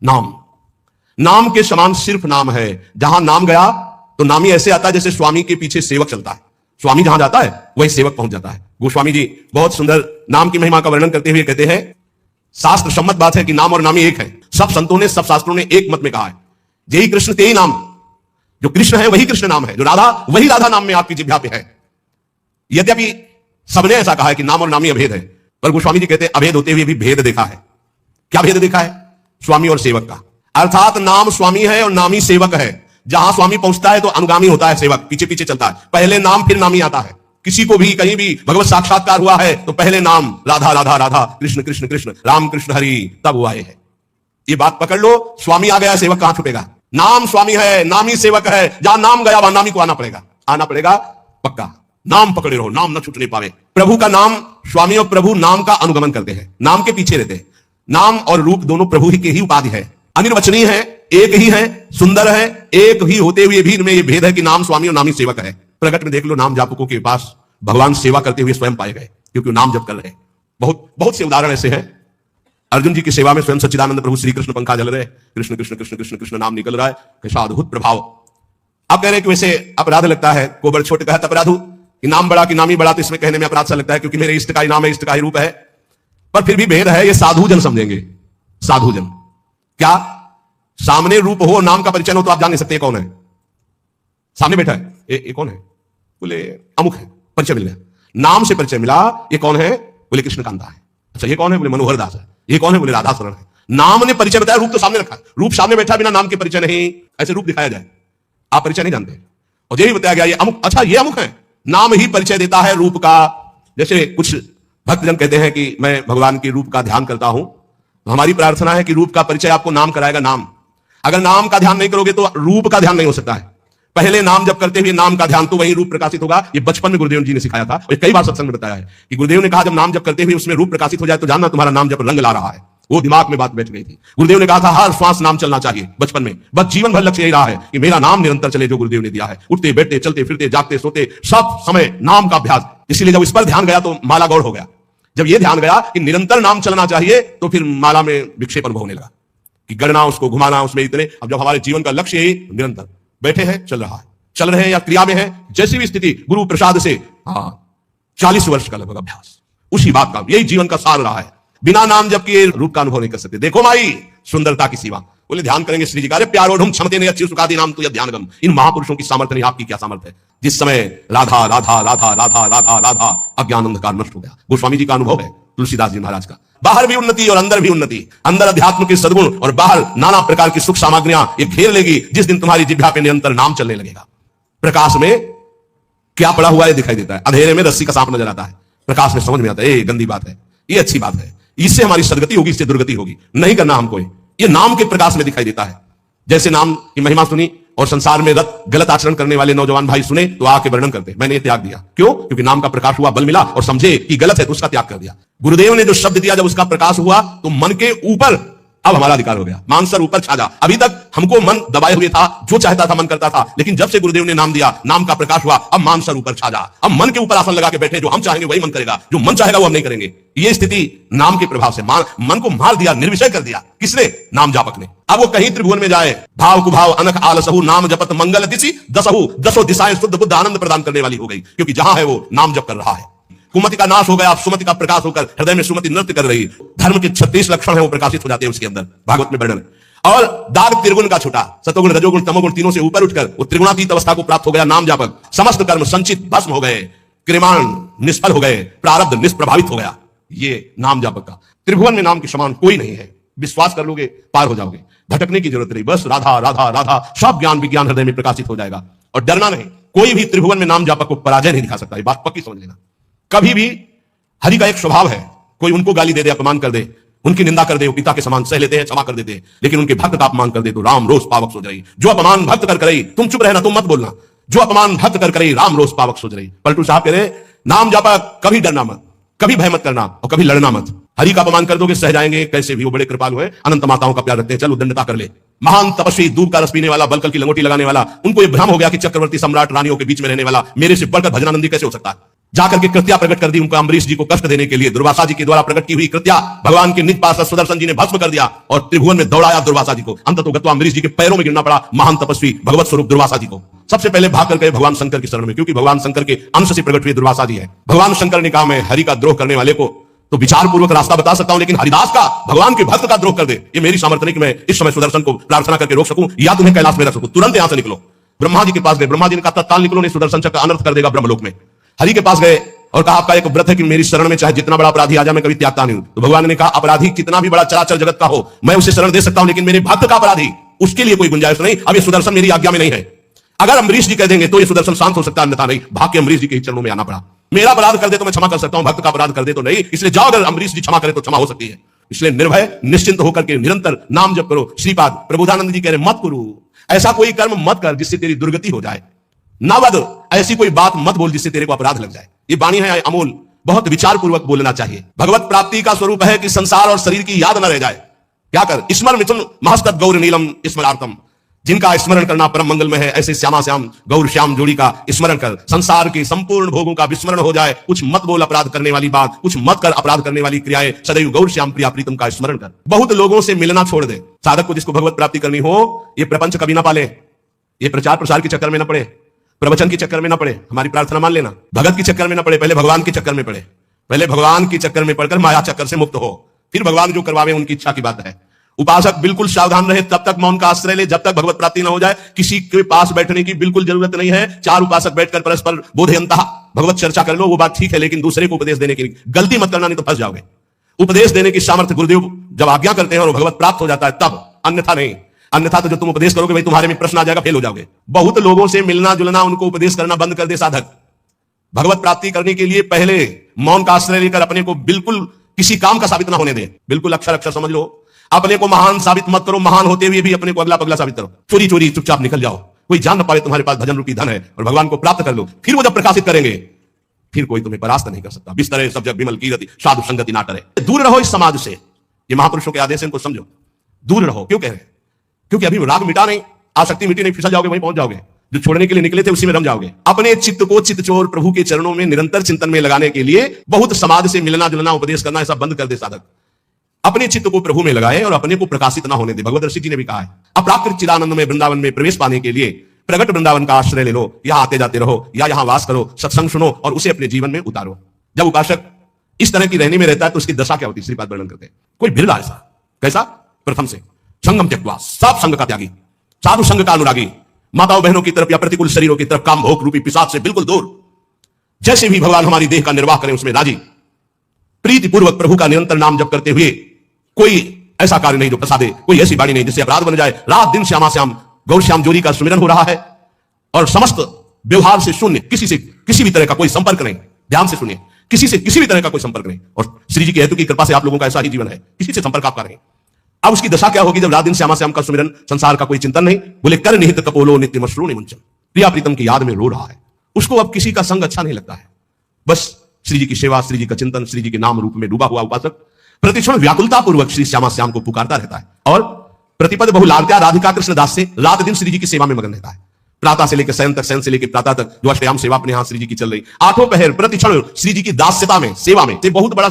नाम, नाम के समान सिर्फ नाम है। जहां नाम गया तो नाम ही ऐसे आता है जैसे स्वामी के पीछे सेवक चलता है। स्वामी जहां जाता है वही सेवक पहुंच जाता है। गोस्वामी जी बहुत सुंदर नाम की महिमा का वर्णन करते हुए कहते हैं, शास्त्र सम्मत बात है कि नाम और नामी एक है। सब संतों ने, सब शास्त्रों ने एक मत में कहा है, यही कृष्ण तेही नाम। जो कृष्ण है वही कृष्ण नाम है, जो राधा वही राधा नाम में आपकी जिह्वा पे है। यद्यपि सबने ऐसा कहा है कि नाम और नामी अभेद है, पर गोस्वामी जी कहते हैं अभेद होते हुए भी भेद देखा है। क्या भेद देखा है? स्वामी और सेवक का। अर्थात नाम स्वामी है और नामी सेवक है। जहां स्वामी पहुंचता है तो अनुगामी होता है सेवक, पीछे पीछे चलता है। पहले नाम फिर नामी आता है। किसी को भी कहीं भी भगवत साक्षात्कार हुआ है तो पहले नाम राधा राधा राधा, कृष्ण कृष्ण कृष्ण, राम कृष्ण हरि, तब वो आए हैं। ये बात पकड़ लो, स्वामी आ गया, सेवक कहां छुपेगा? नाम स्वामी है, नामी सेवक है। जहां नाम गया वहां नामी को आना पड़ेगा पक्का। नाम पकड़े रहो, नाम न छूटने पावे। प्रभु का नाम, स्वामी और प्रभु नाम का अनुगमन करते हैं, नाम के पीछे रहते हैं। नाम और रूप दोनों प्रभु ही के ही उपाधि है, अनिर्वचनीय है, एक ही है, सुंदर है। एक ही होते हुए भी इनमें यह भेद है कि नाम स्वामी और नामी सेवक है। प्रकट में देख लो, नाम जापकों के पास भगवान सेवा करते हुए स्वयं पाए गए, क्योंकि नाम जप कर रहे। बहुत बहुत से उदाहरण ऐसे हैं। अर्जुन जी की सेवा में स्वयं सच्चिदानंद प्रभु श्री कृष्ण पंखा जल रहे, कृष्ण कृष्ण कृष्ण कृष्ण कृष्ण नाम निकल रहा है। कैसा अद्भुत प्रभाव। आप कह रहे हैं कि वैसे अपराध लगता है, कोबर छोटे कहता अपराधु, कि नाम बड़ा कि नामी बड़ा, तो इसमें कहने में अपराध सा लगता है क्योंकि मेरे इष्ट का ही नाम है, इष्ट का ही रूप है। पर फिर भी भेद है, ये साधु जन समझेंगे। साधु जन क्या? सामने रूप हो, नाम का परिचय हो तो आप जान नहीं सकते कौन है। सामने बैठा है, ये कौन है? बोले अमुक है, परिचय मिल गया। नाम से परिचय मिला, ये कौन है? बोले कृष्णकांता है। अच्छा, ये कौन है? बोले मनोहर दास है। ये कौन है? बोले राधा शरण है। नाम ने परिचय बताया, रूप तो सामने रखा। रूप सामने बैठा, बिना नाम के परिचय नहीं। ऐसे रूप दिखाया जाए, आप परिचय नहीं जानते। और यही बताया गया, ये अमुक, अच्छा ये अमुक है। नाम ही परिचय देता है रूप का। जैसे कुछ भक्तजन कहते हैं कि मैं भगवान के रूप का ध्यान करता हूं, तो हमारी प्रार्थना है कि रूप का परिचय आपको नाम कराएगा। नाम, अगर नाम का ध्यान नहीं करोगे तो रूप का ध्यान नहीं हो सकता है। पहले नाम जब करते हुए नाम का ध्यान, तो वही रूप प्रकाशित होगा। ये बचपन में गुरुदेव जी ने सिखाया था, और कई बार सत्संग में बताया है कि गुरुदेव ने कहा जब नाम जब करते हुए उसमें रूप प्रकाशित हो जाए तो जानना तुम्हारा नाम जब रंग ला रहा है। वो दिमाग में बात बैठ गई थी। गुरुदेव ने कहा था हर श्वास नाम चलना चाहिए बचपन में। बस जीवन भर लक्ष्य यही रहा है कि मेरा नाम निरंतर चले, जो गुरुदेव ने दिया है। उठते बैठते, चलते फिरते, जागते सोते, सब समय नाम का अभ्यास। इसीलिए जब इस पर ध्यान गया तो माला गौड़ हो गया। जब यह ध्यान गया कि निरंतर नाम चलना चाहिए, तो फिर माला में विक्षेप अनुभव होने लगा कि गणना, उसको घुमाना, उसमें इतने। अब जब हमारे जीवन का लक्ष्य यही निरंतर बैठे हैं, चल रहा है, चल रहे हैं या क्रिया में है, जैसी भी स्थिति, गुरु प्रसाद से 40 वर्ष का लगभग अभ्यास, उसी बात का, यही जीवन का सार रहा है। बिना नाम जब किए रूप का अनुभव नहीं कर सकते। देखो माई सुंदरता की सीमा। बोले ध्यान करेंगे श्री जी का, अरे प्यारो ढूंढ क्षमते ने अच्छी सुखादी नाम तो ध्यानगम। इन महापुरुषों की सामर्थ्य नहीं, आपकी क्या सामर्थ्य है? जिस समय राधा राधा राधा राधा राधा राधा, अज्ञान अंधकार नष्ट हो गया। गोस्वामी जी का अनुभव है, तुलसीदास जी महाराज का। बाहर भी उन्नति और अंदर भी उन्नति। अंदर अध्यात्म के सद्गुण और बाहर नाना प्रकार की सुख सामग्रियां ये घेर लेगी जिस दिन तुम्हारी जिह्वा पे निरंतर नाम चलने लगेगा। प्रकाश में क्या पड़ा हुआ है दिखाई देता है, अंधेरे में रस्सी का सांप नजर आता है, प्रकाश में समझ में आता है ये गंदी बात है, ये अच्छी बात है, इससे हमारी सदगति होगी, इससे दुर्गति होगी। नहीं करना हमको, ये नाम के प्रकाश में दिखाई देता है। जैसे नाम की महिमा सुनी और संसार में गलत आचरण करने वाले नौजवान भाई सुने तो आके वर्णन करते, मैंने ये त्याग दिया। क्यों? क्योंकि नाम का प्रकाश हुआ, बल मिला और समझे कि गलत है तो उसका त्याग कर दिया। गुरुदेव ने जो शब्द दिया, जब उसका प्रकाश हुआ तो मन के ऊपर अब हमारा अधिकार हो गया। मानसर ऊपर छा जा। अभी तक हमको मन दबाए हुए था, जो चाहता था मन करता था, लेकिन जब से गुरुदेव ने नाम दिया, नाम का प्रकाश हुआ, अब मानसर ऊपर छा जा। अब मन के ऊपर आसन लगा के बैठे, जो हम चाहेंगे वही मन करेगा, जो मन चाहेगा वो हम नहीं करेंगे। ये स्थिति नाम के प्रभाव से मन को मार दिया, निर्विषय कर दिया। किसने? नाम जापक ने। अब वो कहीं त्रिभुवन में जाए, भाव कुभाव अनख आलसहु, नाम जपत मंगल दिशि दसहु, दसों दिशाएं शुद्ध बुद्ध आनंद प्रदान करने वाली हो गई, क्योंकि जहां है वो नाम जप कर रहा है। कुमति का नाश हो गया, सुमति का प्रकाश होकर हृदय में सुमति नृत्य कर रही। धर्म के 36 लक्षण है वो प्रकाशित हो जाते हैं उसके अंदर, भागवत में वर्णन। और दाग त्रिगुण का छूटा, सतोगुण रजोगुण तमोगुण तीनों से ऊपर उठकर वो त्रिगुणातीत अवस्था को प्राप्त हो गया नाम जापक। समस्त कर्म संचित भस्म हो गए, क्रियमाण निष्फल हो गए, प्रारब्ध निष्प्रभावित हो गया। ये नाम जापक का। त्रिभुवन में नाम के समान कोई नहीं है, विश्वास कर लोगे पार हो जाओगे, भटकने की जरूरत नहीं। बस राधा राधा राधा, सब ज्ञान विज्ञान हृदय में प्रकाशित हो जाएगा। और डरना नहीं, कोई भी त्रिभुवन में नाम जापक को पराजय नहीं दिखा सकता, ये बात पक्की समझ लेना। कभी भी हरि का एक स्वभाव है, कोई उनको गाली दे दे, अपमान कर दे, उनकी निंदा कर दे, वो पिता के समान सह लेते हैं, क्षमा कर देते हैं, लेकिन उनके भक्त का अपमान कर दे तो राम रोष पावक सो जाई। जो अपमान भक्त कर करे, तुम चुप रहना, तुम मत बोलना, जो अपमान भक्त कर करे राम रोष पावक सो जाई। पलटू साहब कह रहे नाम जापक कभी डरना मत, कभी भय मत करना और कभी लड़ना मत। हरि का अपमान कर दोगे, सह जाएंगे, कैसे भी वो बड़े कृपालु है, अनंत माताओं का प्यार रखते हैं, चलो दंडता कर ले, महान तपस्वी, दूध का रस पीने वाला, बलकल की लंगोटी लगाने वाला, उनको यह भ्रम हो गया कि चक्रवर्ती सम्राट रानियों के बीच में रहने वाला मेरे से बढ़कर भजनानंदी कैसे हो सकता है। जाकर के कृत्या प्रकट कर दी उनको अम्बरीश जी को कष्ट देने के लिए। दुर्वासा जी के द्वारा प्रकट की हुई कृत्या भगवान के निज पार्षद सुदर्शन जी ने भस्म कर दिया और त्रिभुवन में दौड़ाया दुर्वासा जी को। अंततः अम्बरीश जी के पैरों में गिरना पड़ा महान तपस्वी भगवत स्वरूप दुर्वासा जी को। सबसे पहले भाग कर गए भगवान शंकर की शरण में, क्योंकि भगवान शंकर के अंश से प्रकट हुए दुर्वासा जी है। भगवान शंकर ने कहा मैं हरि का द्रोह करने वाले को तो विचार पूर्वक रास्ता बता सकता हूं, लेकिन हरिदास का, भगवान के भक्त का द्रोह कर दे, ये मेरी सामर्थ्य नहीं कि मैं इस समय सुदर्शन को प्रार्थना करके रोक सकूं या तुम्हें कैलाश में रख सकूं। तुरंत यहां से निकलो। ब्रह्मा जी के पास गए। ब्रह्मा जी ने कहा तत्काल निकलो, नहीं सुदर्शन चक्र अनर्थ कर देगा ब्रह्मलोक में। हरि के पास गए और कहा आपका एक व्रत है कि मेरी शरण में चाहे जितना बड़ा अपराधी आ जाए मैं कभी त्यागता नहीं हूं। तो भगवान ने कहा अपराधी कितना भी बड़ा चराचर जगत का हो मैं उसे शरण दे सकता हूं, लेकिन मेरे भक्त का अपराधी उसके लिए कोई गुंजाइश नहीं। अब ये सुदर्शन मेरी आज्ञा में नहीं है। अगर अम्बरीश जी कह देंगे तो ये सुदर्शन शांत हो सकता है, अन्यथा नहीं। भाग के अम्बरीश जी के चरणों में आना पड़ा। मेरा अपराध कर दे तो मैं क्षमा कर सकता हूं, भक्त का अपराध कर दे तो नहीं। इसलिए जाओ, अगर अम्बरीश जी क्षमा करे तो क्षमा हो सकती है। इसलिए निर्भय निश्चिंत होकर के निरंतर नाम जप करो। श्रीपाद प्रबोधानंद जी कह रहे मत करो ऐसा कोई कर्म मत कर जिससे तेरी दुर्गति हो जाए। नवद ऐसी कोई बात मत बोल जिससे तेरे को अपराध लग जाए। ये वाणी है अमोल, बहुत विचार पूर्वक बोलना चाहिए। भगवत प्राप्ति का स्वरूप है कि संसार और शरीर की याद न रह जाए। क्या कर स्मर मिथुन महस्तत गौर नीलम स्मरार्थम। जिनका स्मरण करना परम मंगल में है, ऐसे श्यामा श्याम गौर श्याम जोड़ी का स्मरण कर। संसार के संपूर्ण भोगों का विस्मरण हो जाए। कुछ मत बोल अपराध करने वाली बात, कुछ मत कर अपराध करने वाली क्रियाएं। सदैव गौर श्याम प्रिया प्रीतम का स्मरण कर। बहुत लोगों से मिलना छोड़ दे। साधक को जिसको भगवत प्राप्ति करनी हो ये प्रपंच कभी ना पाले, ये प्रचार प्रसार के चक्कर में ना पड़े, प्रवचन के चक्कर में ना पड़े, हमारी प्रार्थना मान लेना, भगत के चक्कर में ना पड़े, पहले भगवान के चक्कर में पड़े। पहले भगवान के चक्कर में पड़कर माया चक्कर से मुक्त हो, फिर भगवान जो करवावे उनकी इच्छा की बात है। उपासक बिल्कुल सावधान रहे, तब तक मौन का आश्रय ले जब तक भगवत प्राप्ति न हो जाए। किसी के पास बैठने की बिल्कुल जरूरत नहीं है। चार उपासक बैठकर परस्पर बोधयंतः भगवत चर्चा कर लो, वो बात ठीक है, लेकिन दूसरे को उपदेश देने की गलती मत करना, नहीं तो फंस जाओगे। उपदेश देने की सामर्थ्य गुरुदेव जब आज्ञा करते हैं और भगवत प्राप्त हो जाता है तब, अन्यथा नहीं। अन्यथा तो जो तुम उपदेश करोगे भाई तुम्हारे में प्रश्न आ जाएगा, फेल हो जाओगे। बहुत लोगों से मिलना जुलना, उनको उपदेश करना बंद कर दे साधक। भगवत प्राप्ति करने के लिए पहले मौन का आश्रय लेकर अपने को बिल्कुल किसी काम का साबित ना होने दे। बिल्कुल अक्षर अक्षर समझ लो। अपने को महान साबित मत करो, महान होते हुए भी अपने को अगला पगला साबित करो। चोरी चोरी चुपचाप निकल जाओ, कोई जान न पाए तुम्हारे पास भजन रूपी धन है, और भगवान को प्राप्त कर लो। फिर वो जब प्रकाशित करेंगे फिर कोई तुम्हें परास्त नहीं कर सकता। बिस्तरे सब जग विमल कीरति साधु संगति ना करे। दूर रहो इस समाज से, ये महापुरुषों के आदेश है, इनको समझो। दूर रहो। क्यों कह रहे हैं? क्योंकि अभी राग मिटा नहीं, आसक्ति मिटी नहीं, फिसल जाओगे, वहीं पहुंच जाओगे। जो छोड़ने के लिए निकले थे उसी में रम जाओगे। अपने चित्त को चित्तचोर प्रभु के चरणों में निरंतर चिंतन में लगाने के लिए बहुत समाज से मिलना जुलना उपदेश करना ऐसा बंद कर दे साधक। अपने चित्त को प्रभु में लगाए और अपने को प्रकाशित ना होने दे। भगवत ऋषि जी ने भी कहा है अप्राकृत चिदानंद में वृंदावन में प्रवेश पाने के लिए प्रगट वृंदावन का आश्रय ले लो, यहां आते जाते रहो या यहां वास करो, सत्संग सुनो और उसे अपने जीवन में उतारो। जब उपासक इस तरह की रहने में रहता है तो उसकी दशा क्या होती है? श्रीपाद वर्णन करते हैं। कोई बिरला ऐसा कैसा? प्रथम से संगम त्यक्त्वा, सब संग का त्यागी, साधु संग का अनुरागी, माताओं बहनों की तरफ या प्रतिकूल शरीरों की तरफ काम भोग रूपी पिशाच से बिल्कुल दूर। जैसे भी भगवान हमारी देह का निर्वाह करें उसमें राजी, प्रीति पूर्वक प्रभु का निरंतर नाम जप करते हुए कोई ऐसा कार्य नहीं जो प्रसादे, कोई ऐसी बाणी नहीं जिससे अपराध बन जाए। रात दिन श्यामा श्याम गौर श्याम जोड़ी का सुमिरन हो रहा है और समस्त व्यवहार से शून्य, किसी से किसी भी तरह का कोई संपर्क नहीं। ध्यान से सुनिए, किसी से किसी भी तरह का कोई संपर्क नहीं। और श्री जी के हेतु की कृपा से आप लोगों का ऐसा ही जीवन है, किसी से संपर्क आपका नहीं। अब उसकी दशा क्या होगी जब रात दिन श्यामा श्याम का सुमिरन, संसार का कोई चिंतन नहीं। बोले कर निहित कपोलो नित्य मशरूण मुंचन, प्रिया प्रीतम की याद में रो रहा है। उसको अब किसी का संग अच्छा नहीं लगता है। बस श्री जी की सेवा, श्री जी का चिंतन, श्री जी के नाम रूप में डूबा हुआ उपासक प्रतिक्षण व्याकुलता पूर्वक श्री श्यामा श्याम को पुकारता रहता है और प्रतिपद बहुलार्त्या राधिका कृष्ण दास से रात दिन श्री जी की सेवा में मगन रहता है। प्रातः से लेकर शयन तक, शयन से लेकर प्रातः तक जो अष्टयाम सेवा अपने यहां श्री जी की चल रही, आठों पहर प्रतिक्षण श्री जी की दास्यता में, सेवा में, बहुत बड़ा